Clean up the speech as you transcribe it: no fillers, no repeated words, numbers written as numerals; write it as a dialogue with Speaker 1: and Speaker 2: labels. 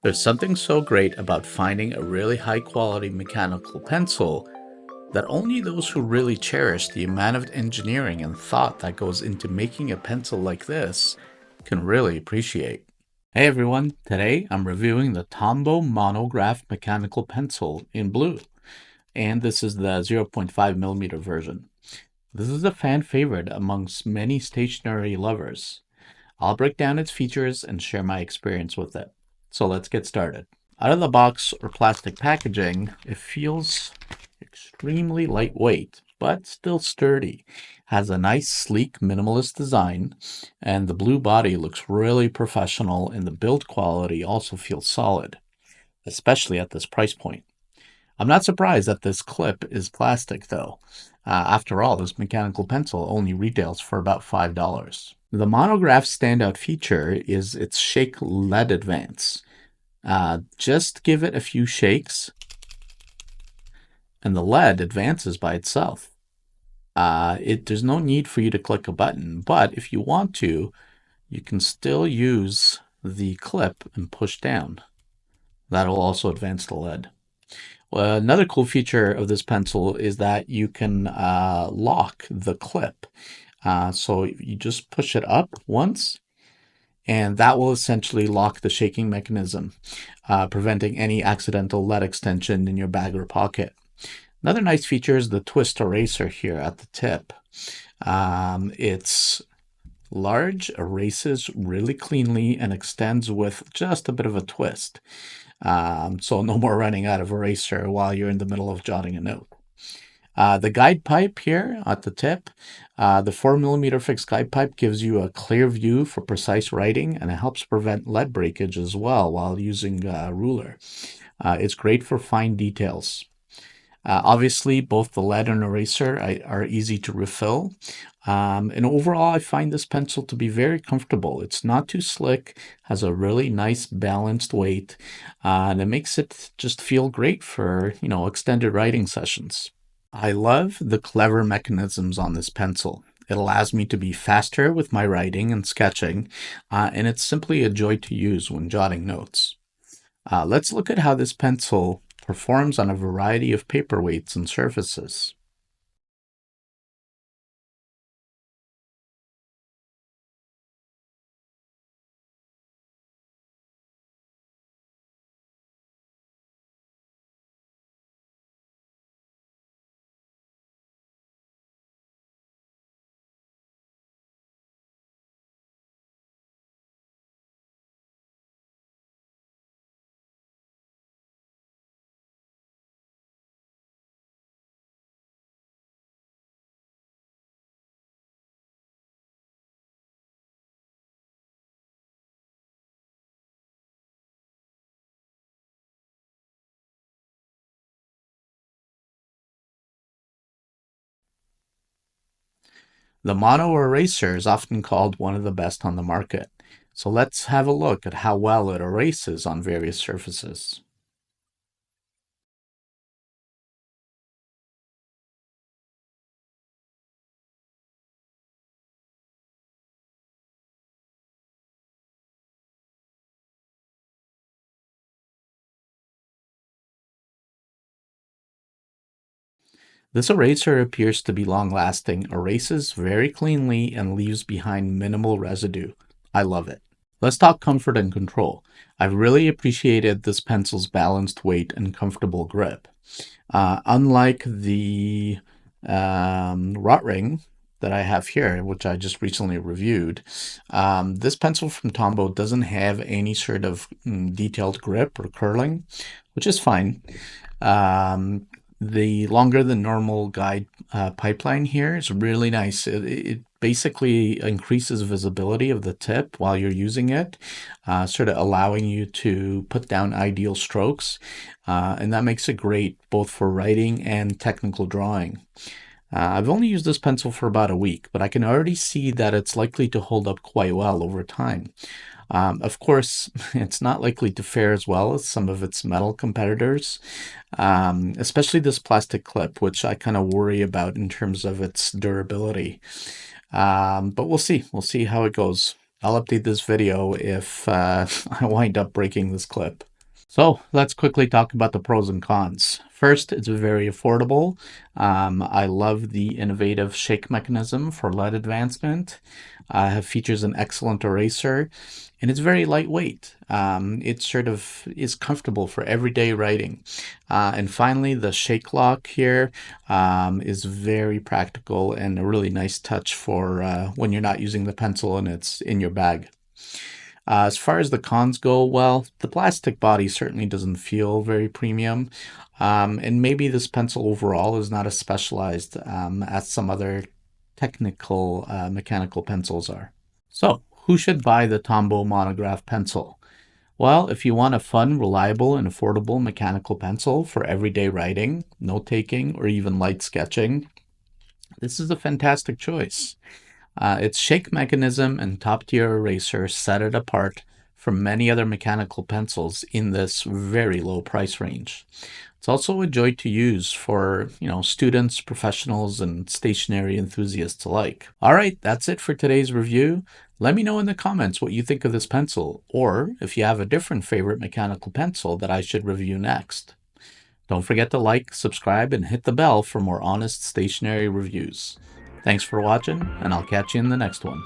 Speaker 1: There's something so great about finding a really high quality mechanical pencil that only those who really cherish the amount of engineering and thought that goes into making a pencil like this can really appreciate. Hey everyone, today I'm reviewing the Tombow monograph mechanical pencil in blue, and this is the 0.5 millimeter version. This is a fan favorite amongst many stationery lovers. I'll break down its features and share my experience with it. So let's get started. Out of the box or plastic packaging, it feels extremely lightweight, but still sturdy. Has a nice, sleek, minimalist design, and the blue body looks really professional, and the build quality also feels solid, especially at this price point. I'm not surprised that this clip is plastic, though. After all, this mechanical pencil only retails for about $5. The monograph's standout feature is its shake lead advance. Just give it a few shakes, and the lead advances by itself. There's no need for you to click a button, but if you want to, you can still use the clip and push down. That'll also advance the lead. Well, another cool feature of this pencil is that you can lock the clip. So you just push it up once, and that will essentially lock the shaking mechanism, preventing any accidental lead extension in your bag or pocket. Another nice feature is the twist eraser here at the tip. It's large, erases really cleanly, and extends with just a bit of a twist. So no more running out of eraser while you're in the middle of jotting a note. The guide pipe here at the tip, the 4mm fixed guide pipe gives you a clear view for precise writing, and it helps prevent lead breakage as well while using a ruler. It's great for fine details. Obviously, both the lead and eraser are easy to refill. And overall, I find this pencil to be very comfortable. It's not too slick, has a really nice balanced weight, and it makes it just feel great for, extended writing sessions. I love the clever mechanisms on this pencil. It allows me to be faster with my writing and sketching, and it's simply a joy to use when jotting notes. Let's look at how this pencil performs on a variety of paperweights and surfaces. The mono eraser is often called one of the best on the market. So let's have a look at how well it erases on various surfaces. This eraser appears to be long-lasting, erases very cleanly, and leaves behind minimal residue. I love it. Let's talk comfort and control. I've really appreciated this pencil's balanced weight and comfortable grip. Unlike the rot ring that I have here, which I just recently reviewed, this pencil from Tombow doesn't have any sort of detailed grip or curling, which is fine. The longer than normal guide pipeline here is really nice. It basically increases visibility of the tip while you're using it, sort of allowing you to put down ideal strokes. And that makes it great both for writing and technical drawing. I've only used this pencil for about a week, but I can already see that it's likely to hold up quite well over time. Of course, it's not likely to fare as well as some of its metal competitors, especially this plastic clip, which I kind of worry about in terms of its durability. But we'll see. We'll see how it goes. I'll update this video if I wind up breaking this clip. So let's quickly talk about the pros and cons. First, it's very affordable. I love the innovative shake mechanism for lead advancement. It features an excellent eraser, and it's very lightweight. It sort of is comfortable for everyday writing. And finally, the shake lock here is very practical and a really nice touch for when you're not using the pencil and it's in your bag. As far as the cons go, well, the plastic body certainly doesn't feel very premium. And maybe this pencil overall is not as specialized as some other technical mechanical pencils are. So, who should buy the Tombow monograph pencil? Well, if you want a fun, reliable, and affordable mechanical pencil for everyday writing, note taking, or even light sketching, this is a fantastic choice. Its shake mechanism and top tier eraser set it apart from many other mechanical pencils in this very low price range. It's also a joy to use for, students, professionals, and stationery enthusiasts alike. All right, that's it for today's review. Let me know in the comments what you think of this pencil, or if you have a different favorite mechanical pencil that I should review next. Don't forget to like, subscribe, and hit the bell for more honest stationery reviews. Thanks for watching, and I'll catch you in the next one.